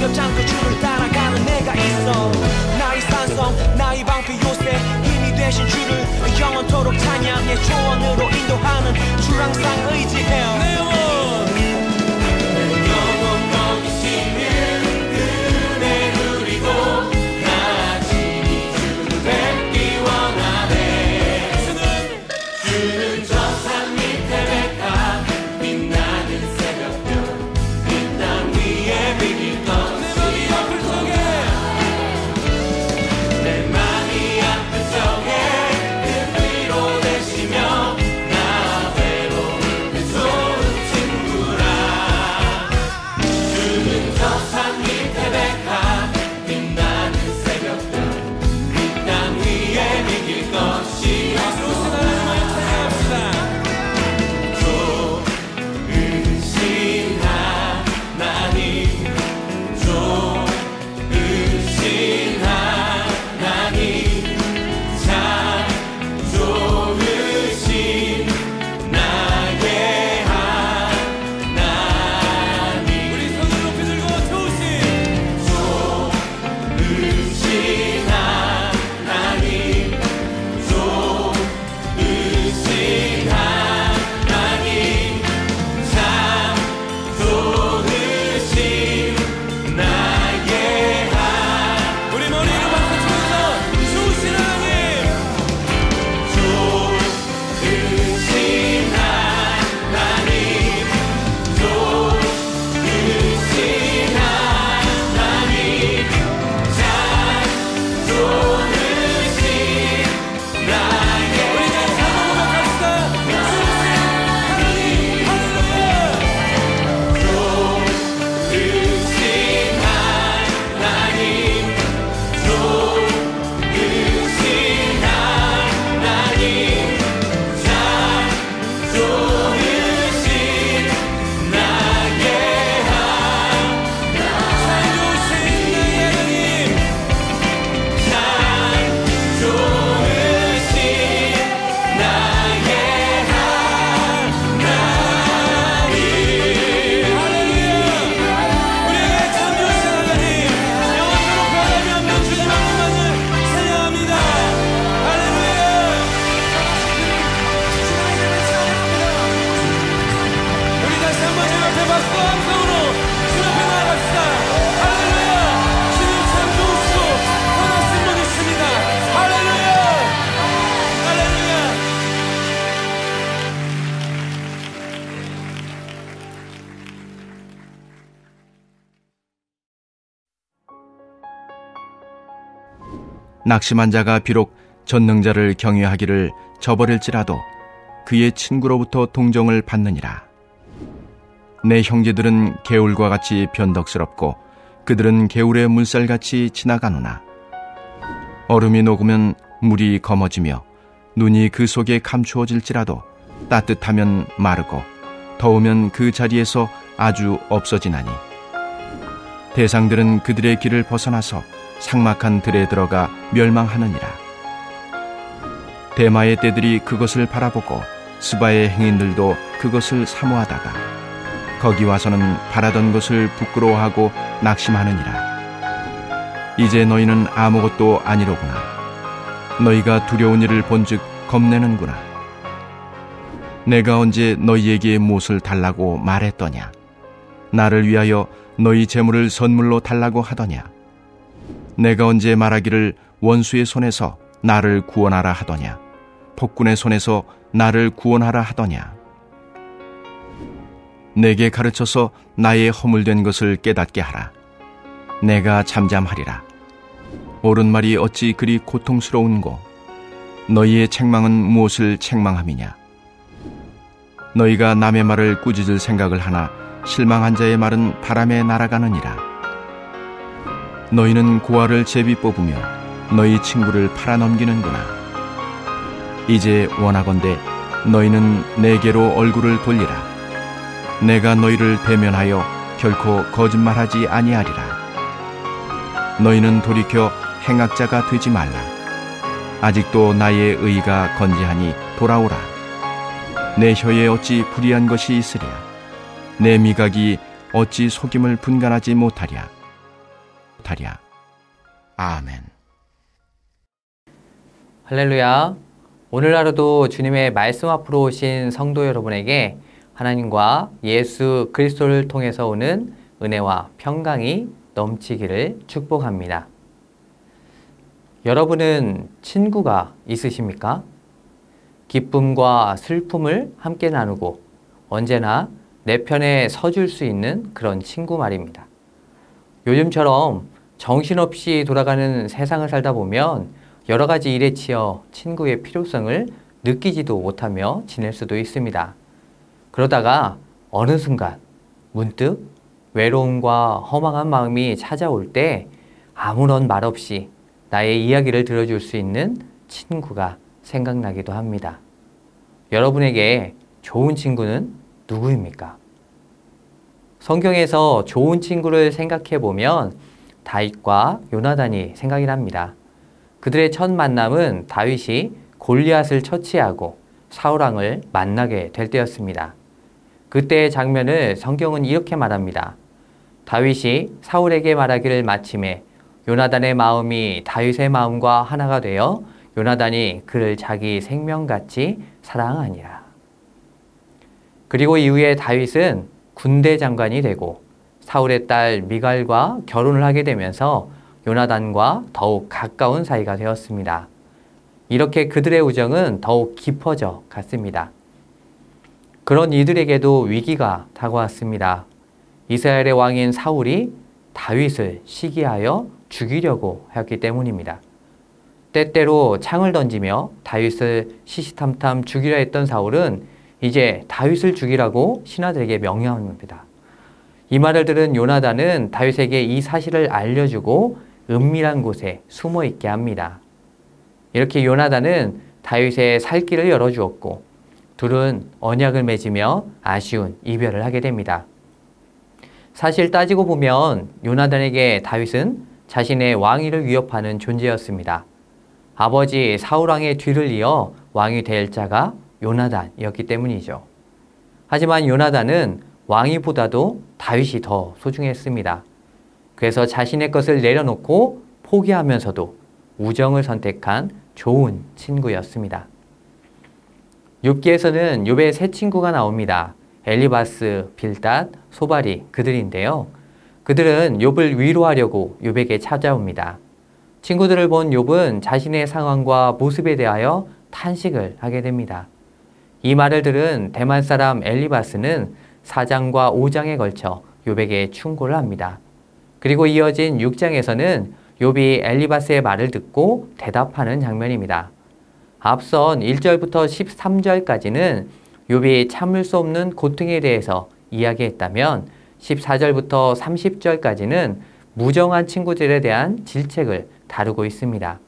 두렵지 않고 주를 따라가는 내가 있어. 나의 산성 나의 방패 요새 힘이 되신 주를 영원토록 찬양해. 조언으로 인도하는 주 항상 의지해요. 내 영혼 낙심한 자가 비록 전능자를 경외하기를 저버릴지라도 그의 친구로부터 동정을 받느니라. 내 형제들은 개울과 같이 변덕스럽고 그들은 개울의 물살같이 지나가노나 얼음이 녹으면 물이 검어지며 눈이 그 속에 감추어질지라도 따뜻하면 마르고 더우면 그 자리에서 아주 없어지나니 대상들은 그들의 길을 벗어나서 삭막한 들에 들어가 멸망하느니라. 대마의 떼들이 그것을 바라보고 스바의 행인들도 그것을 사모하다가 거기 와서는 바라던 것을 부끄러워하고 낙심하느니라. 이제 너희는 아무것도 아니로구나. 너희가 두려운 일을 본즉 겁내는구나. 내가 언제 너희에게 무엇을 달라고 말했더냐? 나를 위하여 너희 재물을 선물로 달라고 하더냐? 내가 언제 말하기를 원수의 손에서 나를 구원하라 하더냐? 폭군의 손에서 나를 구원하라 하더냐? 내게 가르쳐서 나의 허물된 것을 깨닫게 하라. 내가 잠잠하리라. 옳은 말이 어찌 그리 고통스러운고? 너희의 책망은 무엇을 책망함이냐? 너희가 남의 말을 꾸짖을 생각을 하나 실망한 자의 말은 바람에 날아가느니라. 너희는 고아를 제비 뽑으며 너희 친구를 팔아넘기는구나. 이제 원하건대 너희는 내게로 얼굴을 돌리라. 내가 너희를 대면하여 결코 거짓말하지 아니하리라. 너희는 돌이켜 행악자가 되지 말라. 아직도 나의 의가 건재하니 돌아오라. 내 혀에 어찌 불의한 것이 있으랴? 내 미각이 어찌 속임을 분간하지 못하랴? 하랴. 아멘. 할렐루야. 오늘 하루도 주님의 말씀 앞으로 오신 성도 여러분에게 하나님과 예수 그리스도를 통해서 오는 은혜와 평강이 넘치기를 축복합니다. 여러분은 친구가 있으십니까? 기쁨과 슬픔을 함께 나누고 언제나 내 편에 서줄 수 있는 그런 친구 말입니다. 요즘처럼 정신없이 돌아가는 세상을 살다 보면 여러 가지 일에 치여 친구의 필요성을 느끼지도 못하며 지낼 수도 있습니다. 그러다가 어느 순간 문득 외로움과 허망한 마음이 찾아올 때 아무런 말 없이 나의 이야기를 들어줄 수 있는 친구가 생각나기도 합니다. 여러분에게 좋은 친구는 누구입니까? 성경에서 좋은 친구를 생각해 보면 다윗과 요나단이 생각이 납니다. 그들의 첫 만남은 다윗이 골리앗을 처치하고 사울왕을 만나게 될 때였습니다. 그때의 장면을 성경은 이렇게 말합니다. 다윗이 사울에게 말하기를 마침에 요나단의 마음이 다윗의 마음과 하나가 되어 요나단이 그를 자기 생명같이 사랑하니라. 그리고 이후에 다윗은 군대 장관이 되고 사울의 딸 미갈과 결혼을 하게 되면서 요나단과 더욱 가까운 사이가 되었습니다. 이렇게 그들의 우정은 더욱 깊어져 갔습니다. 그런 이들에게도 위기가 다가왔습니다. 이스라엘의 왕인 사울이 다윗을 시기하여 죽이려고 하였기 때문입니다. 때때로 창을 던지며 다윗을 시시탐탐 죽이려 했던 사울은 이제 다윗을 죽이라고 신하들에게 명령합니다. 이 말을 들은 요나단은 다윗에게 이 사실을 알려주고 은밀한 곳에 숨어 있게 합니다. 이렇게 요나단은 다윗의 살 길을 열어주었고 둘은 언약을 맺으며 아쉬운 이별을 하게 됩니다. 사실 따지고 보면 요나단에게 다윗은 자신의 왕위를 위협하는 존재였습니다. 아버지 사울왕의 뒤를 이어 왕이 될 자가 요나단이었기 때문이죠. 하지만 요나단은 왕위보다도 다윗이 더 소중했습니다. 그래서 자신의 것을 내려놓고 포기하면서도 우정을 선택한 좋은 친구였습니다. 욥기에서는 욥의 세 친구가 나옵니다. 엘리바스, 빌닷, 소발이 그들인데요. 그들은 욥을 위로하려고 욥에게 찾아옵니다. 친구들을 본 욥은 자신의 상황과 모습에 대하여 탄식을 하게 됩니다. 이 말을 들은 대만 사람 엘리바스는 4장과 5장에 걸쳐 욥에게 충고를 합니다. 그리고 이어진 6장에서는 욥이 엘리바스의 말을 듣고 대답하는 장면입니다. 앞선 1절부터 13절까지는 욥이 참을 수 없는 고통에 대해서 이야기했다면 14절부터 30절까지는 무정한 친구들에 대한 질책을 다루고 있습니다.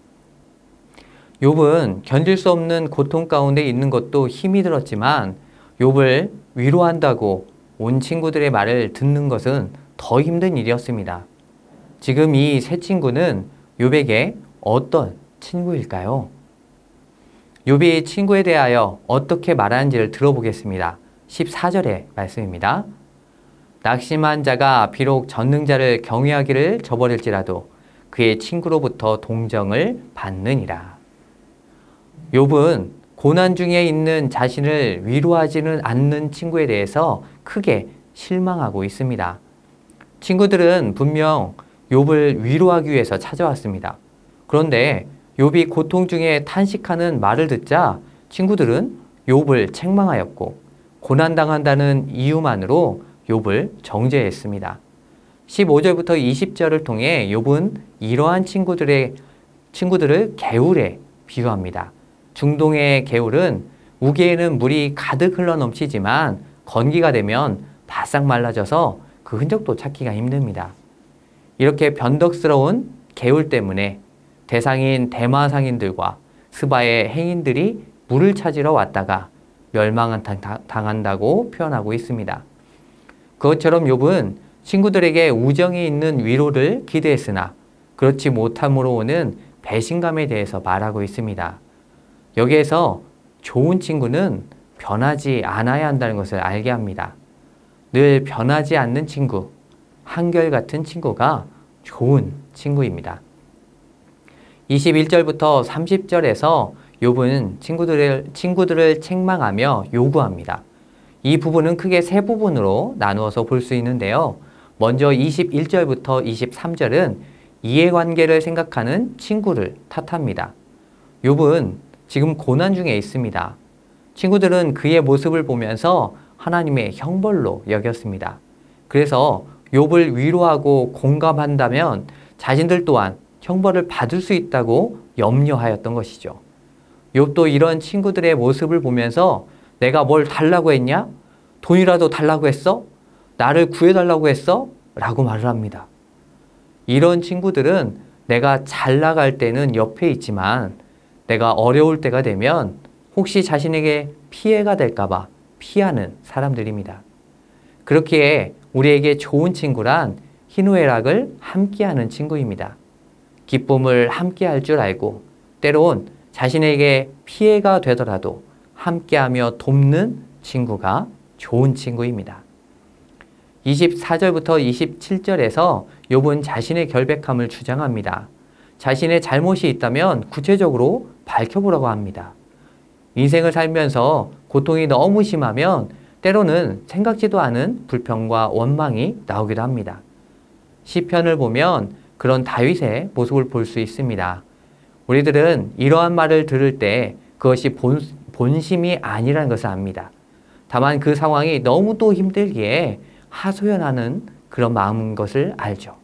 욥은 견딜 수 없는 고통 가운데 있는 것도 힘이 들었지만 욥을 위로한다고 온 친구들의 말을 듣는 것은 더 힘든 일이었습니다. 지금 이 세 친구는 욥에게 어떤 친구일까요? 욥이 친구에 대하여 어떻게 말하는지를 들어보겠습니다. 14절의 말씀입니다. 낙심한 자가 비록 전능자를 경외하기를 저버릴지라도 그의 친구로부터 동정을 받느니라. 욥은 고난 중에 있는 자신을 위로하지는 않는 친구에 대해서 크게 실망하고 있습니다. 친구들은 분명 욥을 위로하기 위해서 찾아왔습니다. 그런데 욥이 고통 중에 탄식하는 말을 듣자 친구들은 욥을 책망하였고 고난당한다는 이유만으로 욥을 정죄했습니다. 15절부터 20절을 통해 욥은 이러한 친구들을 개울에 비유합니다. 중동의 개울은 우기에는 물이 가득 흘러 넘치지만 건기가 되면 바싹 말라져서 그 흔적도 찾기가 힘듭니다. 이렇게 변덕스러운 개울 때문에 대상인 대마 상인들과 스바의 행인들이 물을 찾으러 왔다가 멸망당한다고 표현하고 있습니다. 그것처럼 욥은 친구들에게 우정이 있는 위로를 기대했으나 그렇지 못함으로 오는 배신감에 대해서 말하고 있습니다. 여기에서 좋은 친구는 변하지 않아야 한다는 것을 알게 합니다. 늘 변하지 않는 친구, 한결같은 친구가 좋은 친구입니다. 21절부터 30절에서 욥은 친구들을 책망하며 요구합니다. 이 부분은 크게 세 부분으로 나누어서 볼 수 있는데요. 먼저 21절부터 23절은 이해관계를 생각하는 친구를 탓합니다. 욥은 지금 고난 중에 있습니다. 친구들은 그의 모습을 보면서 하나님의 형벌로 여겼습니다. 그래서 욥을 위로하고 공감한다면 자신들 또한 형벌을 받을 수 있다고 염려하였던 것이죠. 욥도 이런 친구들의 모습을 보면서 내가 뭘 달라고 했냐? 돈이라도 달라고 했어? 나를 구해달라고 했어? 라고 말을 합니다. 이런 친구들은 내가 잘 나갈 때는 옆에 있지만 내가 어려울 때가 되면 혹시 자신에게 피해가 될까봐 피하는 사람들입니다. 그렇기에 우리에게 좋은 친구란 희노애락을 함께하는 친구입니다. 기쁨을 함께할 줄 알고 때론 자신에게 피해가 되더라도 함께하며 돕는 친구가 좋은 친구입니다. 24절부터 27절에서 욥은 자신의 결백함을 주장합니다. 자신의 잘못이 있다면 구체적으로 밝혀보라고 합니다. 인생을 살면서 고통이 너무 심하면 때로는 생각지도 않은 불평과 원망이 나오기도 합니다. 시편을 보면 그런 다윗의 모습을 볼 수 있습니다. 우리들은 이러한 말을 들을 때 그것이 본심이 아니라는 것을 압니다. 다만 그 상황이 너무도 힘들기에 하소연하는 그런 마음인 것을 알죠.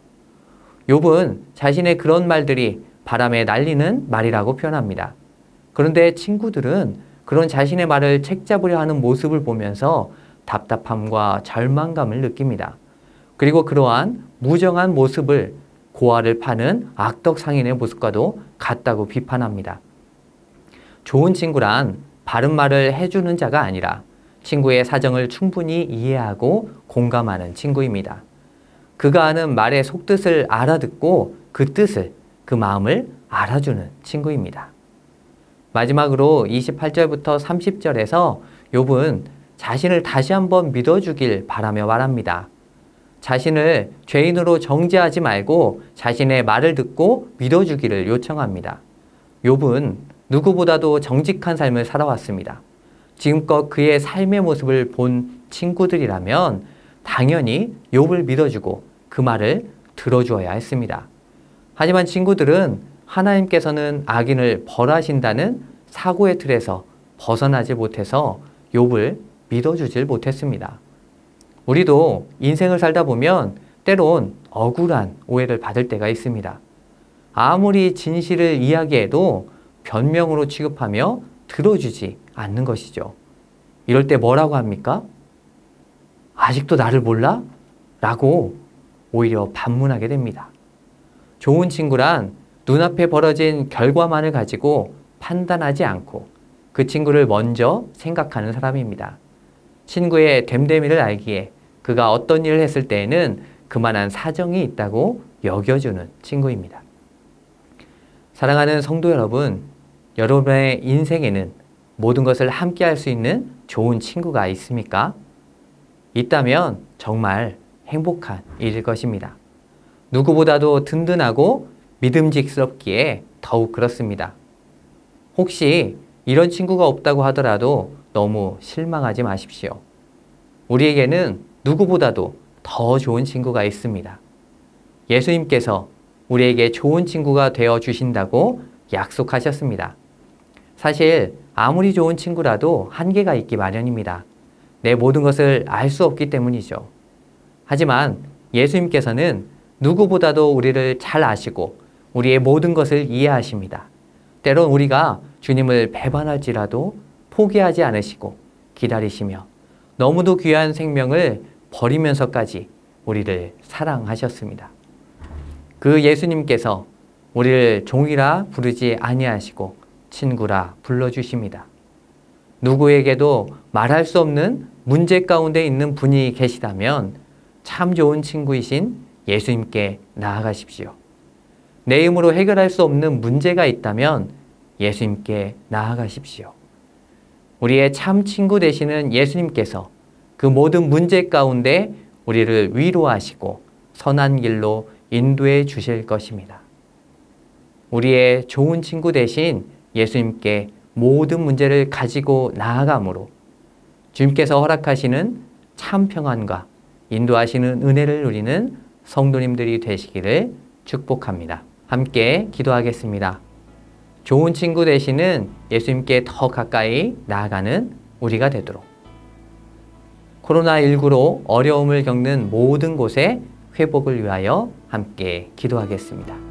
욥은 자신의 그런 말들이 바람에 날리는 말이라고 표현합니다. 그런데 친구들은 그런 자신의 말을 책잡으려 하는 모습을 보면서 답답함과 절망감을 느낍니다. 그리고 그러한 무정한 모습을 고아를 파는 악덕 상인의 모습과도 같다고 비판합니다. 좋은 친구란 바른 말을 해주는 자가 아니라 친구의 사정을 충분히 이해하고 공감하는 친구입니다. 그가 하는 말의 속뜻을 알아듣고 그 뜻을, 그 마음을 알아주는 친구입니다. 마지막으로 28절부터 30절에서 욥은 자신을 다시 한번 믿어주길 바라며 말합니다. 자신을 죄인으로 정죄하지 말고 자신의 말을 듣고 믿어주기를 요청합니다. 욥은 누구보다도 정직한 삶을 살아왔습니다. 지금껏 그의 삶의 모습을 본 친구들이라면 당연히 욥을 믿어주고 그 말을 들어주어야 했습니다. 하지만 친구들은 하나님께서는 악인을 벌하신다는 사고의 틀에서 벗어나지 못해서 욥을 믿어주질 못했습니다. 우리도 인생을 살다 보면 때론 억울한 오해를 받을 때가 있습니다. 아무리 진실을 이야기해도 변명으로 취급하며 들어주지 않는 것이죠. 이럴 때 뭐라고 합니까? 아직도 나를 몰라? 라고 오히려 반문하게 됩니다. 좋은 친구란 눈앞에 벌어진 결과만을 가지고 판단하지 않고 그 친구를 먼저 생각하는 사람입니다. 친구의 됨됨이를 알기에 그가 어떤 일을 했을 때에는 그만한 사정이 있다고 여겨주는 친구입니다. 사랑하는 성도 여러분, 여러분의 인생에는 모든 것을 함께 할 수 있는 좋은 친구가 있습니까? 있다면 정말 행복한 일일 것입니다. 누구보다도 든든하고 믿음직스럽기에 더욱 그렇습니다. 혹시 이런 친구가 없다고 하더라도 너무 실망하지 마십시오. 우리에게는 누구보다도 더 좋은 친구가 있습니다. 예수님께서 우리에게 좋은 친구가 되어 주신다고 약속하셨습니다. 사실 아무리 좋은 친구라도 한계가 있기 마련입니다. 내 모든 것을 알 수 없기 때문이죠. 하지만 예수님께서는 누구보다도 우리를 잘 아시고 우리의 모든 것을 이해하십니다. 때론 우리가 주님을 배반할지라도 포기하지 않으시고 기다리시며 너무도 귀한 생명을 버리면서까지 우리를 사랑하셨습니다. 그 예수님께서 우리를 종이라 부르지 아니하시고 친구라 불러주십니다. 누구에게도 말할 수 없는 문제 가운데 있는 분이 계시다면 참 좋은 친구이신 예수님께 나아가십시오. 내 힘으로 해결할 수 없는 문제가 있다면 예수님께 나아가십시오. 우리의 참 친구 되시는 예수님께서 그 모든 문제 가운데 우리를 위로하시고 선한 길로 인도해 주실 것입니다. 우리의 좋은 친구 대신 예수님께 모든 문제를 가지고 나아가므로 주님께서 허락하시는 참 평안과 인도하시는 은혜를 누리는 성도님들이 되시기를 축복합니다. 함께 기도하겠습니다. 좋은 친구 되시는 예수님께 더 가까이 나아가는 우리가 되도록 코로나19로 어려움을 겪는 모든 곳에 회복을 위하여 함께 기도하겠습니다.